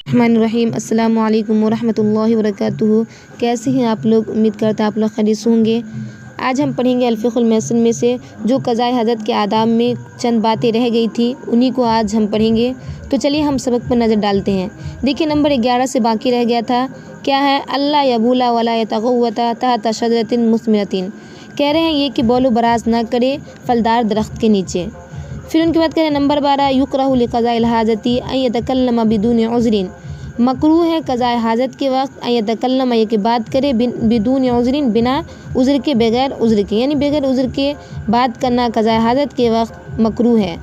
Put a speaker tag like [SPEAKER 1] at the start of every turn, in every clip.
[SPEAKER 1] الرحمن الرحیم۔ السلام علیکم ورحمۃ اللہ وبرکاتہ۔ کیسے ہیں آپ لوگ؟ امید کرتا آپ لوگ خیریت سے ہوں گے۔ آج ہم پڑھیں گے الفقہ المیسر میں سے جو قضاء حاجت کے آداب میں چند باتیں رہ گئی تھی انہی کو آج ہم پڑھیں گے۔ تو چلیے ہم سبق پر نظر ڈالتے ہیں۔ دیکھیے نمبر 11 سے باقی رہ گیا تھا، کیا ہے؟ اللہ یبول ولا یتغوط تحت شجرۃ مثمرۃ۔ کہہ رہے ہیں یہ کہ بول و براز نہ کرے پھلدار درخت کے نیچے۔ پھر ان کے بعد کہہ رہے ہیں نمبر 12 یکرہ لقضاء الحاجۃ ان یتکلم بدون عذر۔ مکروہ ہے قضاء حاجت کے وقت ان یتکلم یہ کہ بات کرے بدون عذر بنا عذر کے، بغیر عذر کے، یعنی بغیر عذر کے بات کرنا قضاء حاجت کے وقت مکروہ ہے۔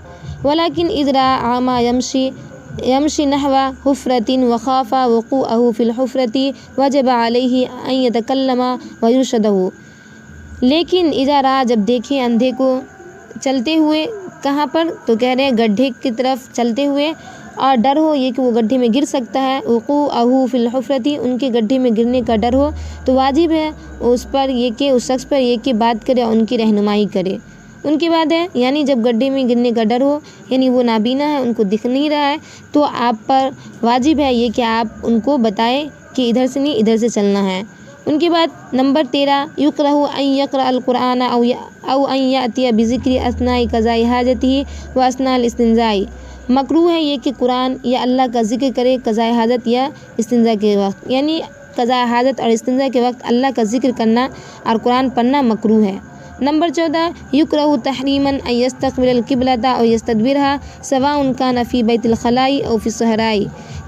[SPEAKER 1] ولیکن اذ رأى عاما یمشی نحو حفرۃ وخاف وقوعہ فی الحفرۃ وجب علیہ ان یتکلم ویرشدہ۔ لیکن اذا رأى جب دیکھے اندھے کو چلتے ہوئے، کہاں پر؟ تو کہہ رہے ہیں گڈھے کی طرف چلتے ہوئے، اور ڈر ہو یہ کہ وہ گڈھے میں گر سکتا ہے، وقوعہ فی الحفرۃ ان کے گڈھے میں گرنے کا ڈر ہو، تو واجب ہے اس پر یہ کہ اس شخص پر یہ کہ بات کرے اور ان کی رہنمائی کرے۔ ان کے بعد ہے یعنی جب گڈھے میں گرنے کا ڈر ہو، یعنی وہ نابینا ہے، ان کو دکھ نہیں رہا ہے، تو آپ پر واجب ہے یہ کہ آپ ان کو بتائیں کہ ادھر سے نہیں ادھر سے چلنا ہے۔ ان کے بعد نمبر 13 یکرہ ان یقرأ القرآن او ان یأتی بذکر اثناء قضاء حاجتہ و اثناء الاستنجاء۔ مکروہ ہے یہ کہ قرآن یا اللہ کا ذکر کرے قضاء حاجت یا استنجا کے وقت، یعنی قضاء حاجت اور استنجا کے وقت اللہ کا ذکر کرنا اور قرآن پڑھنا مکروہ ہے۔ نمبر 14 یکرہ تحریما ان یستقبل القبلۃ او یستدبرها سواء کان فی بیت الخلاء او فی الصحراء۔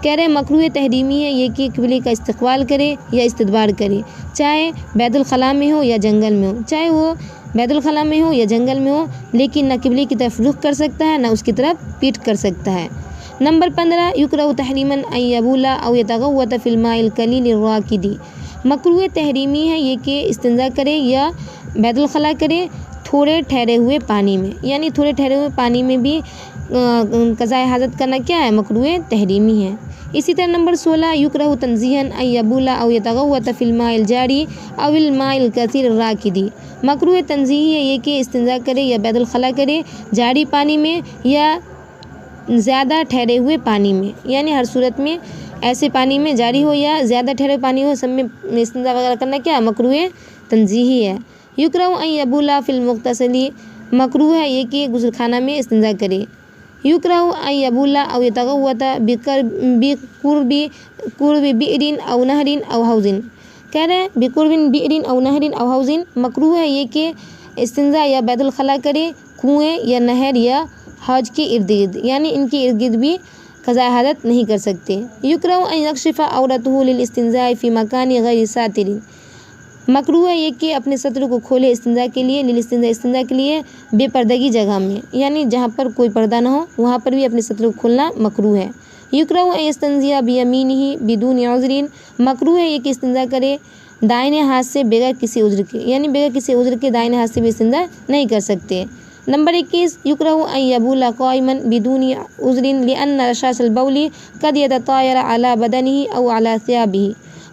[SPEAKER 1] کہہ رہے مکروہ تحریمی ہے یہ کہ قبلے کا استقبال کرے یا استدبار کرے، چاہے بیت الخلاء میں ہو یا جنگل میں ہو، چاہے وہ بیت الخلاء میں ہو یا جنگل میں ہو، لیکن نہ قبلے کی طرف رخ کر سکتا ہے نہ اس کی طرف پیٹ کر سکتا ہے۔ نمبر 15 یکرہ تحریما ان یبول او یتغوط فی الماء القلیل الراکد۔ مکروہ تحریمی ہے یہ کہ استنجا کرے یا بیت الخلاء کرے تھوڑے ٹھہرے ہوئے پانی میں، یعنی تھوڑے ٹھہرے ہوئے پانی میں بھی قضاء حاجت کرنا کیا ہے؟ مکروہ تحریمی ہے۔ اسی طرح نمبر 16 یکرہ تنزیہا ان یبول او یتغوط فی الماء الجاری او الماء الکثیر الراکد۔ مکروہ تنزیہی ہے یہ کہ استنجا کرے یا بیت الخلاء کرے جاری پانی میں یا زیادہ ٹھہرے ہوئے پانی میں، یعنی ہر صورت میں ایسے پانی میں جاری ہو یا زیادہ ٹھہرے پانی ہو، سب میں استنجا وغیرہ کرنا کیا مکروہ تنزیہی ہے۔ یکرہ ان یبول فی المغتسل۔ مکروہ ہے یہ کہ غسل خانہ میں استنجا کرے۔ یکرہ ان یبول او یتغوط بقرب بئر او نہر او حوض۔ کہہ رہے ہیں بقرب بئر او نہر او حوض۔ مکروہ ہے یہ کہ استنجا یا بیت الخلاء کرے کنویں یا نہر یا حوض کے ارد گرد، یعنی ان کے ارد گرد بھی قضاء حاجت نہیں کر سکتے۔ یکرہ ان یکشف عورتہ للاستنجاء فی مکان غیر ساتر۔ مکروہ ہے یہ کہ اپنے سطر کو کھولے استنجا کے لیے، استنجا کے لیے بے پردگی جگہ میں، یعنی جہاں پر کوئی پردہ نہ ہو وہاں پر بھی اپنے سطر کو کھولنا مکروہ ہے۔ یکرہ ان یستنجی بیمینہ بدون عذر۔ مکروہ ہے یہ کہ استنجا کرے دائیں ہاتھ سے بغیر کسی عذر کے، یعنی بغیر کسی عذر کے دائیں ہاتھ سے بھی استنجا نہیں کر سکتے۔ نمبر 21 یکرہ ان یبول قائما بدون عذر لأن رشاش البول قد یتطایر علی بدنہ او علی ثیابہ۔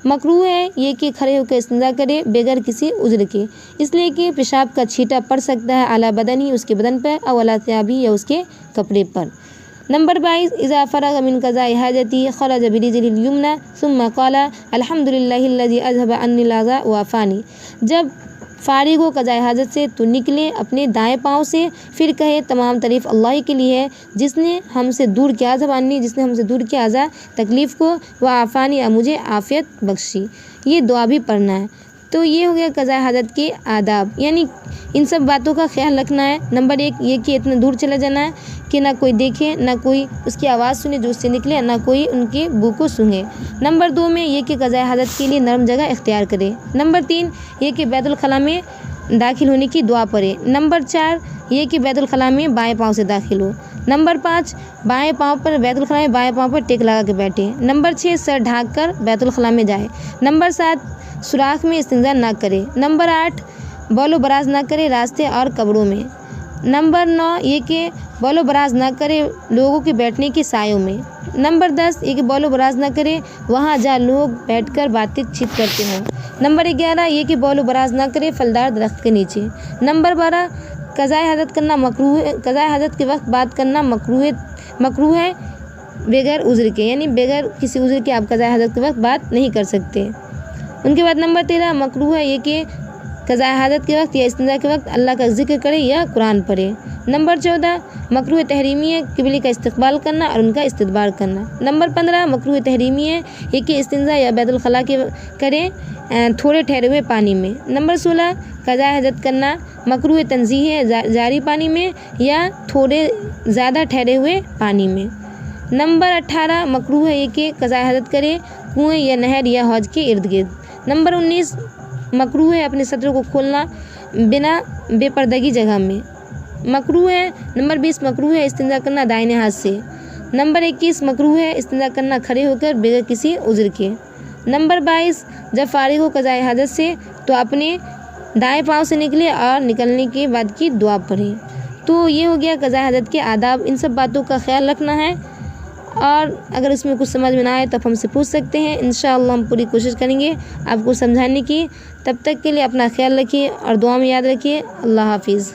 [SPEAKER 1] مکروہ ہے یہ کہ کھڑے ہو کے استنجا کرے بغیر کسی عذر کے، اس لیے کہ پیشاب کا چھینٹا پڑ سکتا ہے علی بدنہ اس کے بدن پر، او علی ثیابہ یا اس کے کپڑے پر۔ نمبر 22 اذا فرغ من قضاء حاجتہ خرج برجلہ الیمنی ثم قال الحمد للہ الذی اذهب عنی العذا وعافانی۔ جب فارغ ہو قضاء حاجت سے تو نکلے اپنے دائیں پاؤں سے، پھر کہے تمام تعریف اللہ کے لیے ہے جس نے ہم سے دور کیا زبانی، جس نے ہم سے دور کیا عذا تکلیف کو، وعافانی اور مجھے عافیت بخشی۔ یہ دعا بھی پڑھنا ہے۔ تو یہ ہو گیا قضاء حاجت کے آداب، یعنی ان سب باتوں کا خیال رکھنا ہے۔ نمبر 1 یہ کہ اتنا دور چلا جانا ہے کہ نہ کوئی دیکھے، نہ کوئی اس کی آواز سنے جو اس سے نکلے، نہ کوئی ان کے بو کو سونگھے۔ نمبر 2 میں یہ کہ قضاء حاجت کے لیے نرم جگہ اختیار کرے۔ نمبر 3 یہ کہ بیت الخلاء میں داخل ہونے کی دعا پڑھے۔ نمبر 4 یہ کہ بیت الخلاء میں بائیں پاؤں سے داخل ہو۔ نمبر 5 بائیں پاؤں پر بیت الخلاء میں بائیں پاؤں پر ٹیک لگا کے بیٹھے۔ نمبر 6 سر ڈھانک کر بیت الخلاء میں جائے۔ نمبر 7 سوراخ میں استنجا نہ کرے۔ نمبر 8 بول و براز نہ کرے راستے اور قبروں میں۔ نمبر 9 یہ کہ بول و براز نہ کرے لوگوں کے بیٹھنے کے سایوں میں۔ نمبر 10 یہ کہ بول و براز نہ کرے وہاں جہاں لوگ بیٹھ کر باتیں چیت کرتے ہوں۔ نمبر 11 یہ کہ بول و براز نہ کرے پھلدار درخت کے نیچے۔ نمبر 12 قضاء حاجت کرنا مکروہ، قضاء حاجت کے وقت بات کرنا مکروہ ہے، بغیر عذر کے، یعنی بغیر کسی عذر کے آپ قضاء حاجت کے وقت بات نہیں کر سکتے۔ ان کے بعد نمبر 13 مکروہ ہے یہ کہ قضاء حاجت کے وقت یا استنجا کے وقت اللہ کا ذکر کرے یا قرآن پڑھے۔ نمبر 14 مکروہ تحریمی ہے قبلے کا استقبال کرنا اور ان کا استدبار کرنا۔ نمبر 15 مکروہ تحریمی ہے یہ کہ استنجا یا بیت الخلاء کے کریں تھوڑے ٹھہرے ہوئے پانی میں۔ نمبر 16 قضاء حاجت کرنا مکروہ تنزیہ ہے جاری پانی میں یا تھوڑے زیادہ ٹھہرے ہوئے پانی میں۔ نمبر 18 مکروہ ہے یہ کہ قضاء حاجت کرے کنویں یا نہر یا حوض کے ارد گرد۔ نمبر 19 مکروہ ہے اپنے سطروں کو کھولنا بنا بے پردگی جگہ میں، مکروہ ہے۔ نمبر 20 مکروہ ہے استنجا کرنا دائیں ہاتھ سے۔ نمبر 21 مکروہ ہے استنجا کرنا کھڑے ہو کر بغیر کسی عذر کے۔ نمبر 22 جب فارغ ہو قضاء حاجت سے تو اپنے دائیں پاؤں سے نکلے اور نکلنے کے بعد کی دعا پڑھیں۔ تو یہ ہو گیا قضاء حاجت کے آداب، ان سب باتوں کا خیال رکھنا ہے، اور اگر اس میں کچھ سمجھ میں نہ آئے تو آپ ہم سے پوچھ سکتے ہیں، انشاءاللہ ہم پوری کوشش کریں گے آپ کو سمجھانے کی۔ تب تک کے لیے اپنا خیال رکھیے اور دعا میں یاد رکھیے۔ اللہ حافظ۔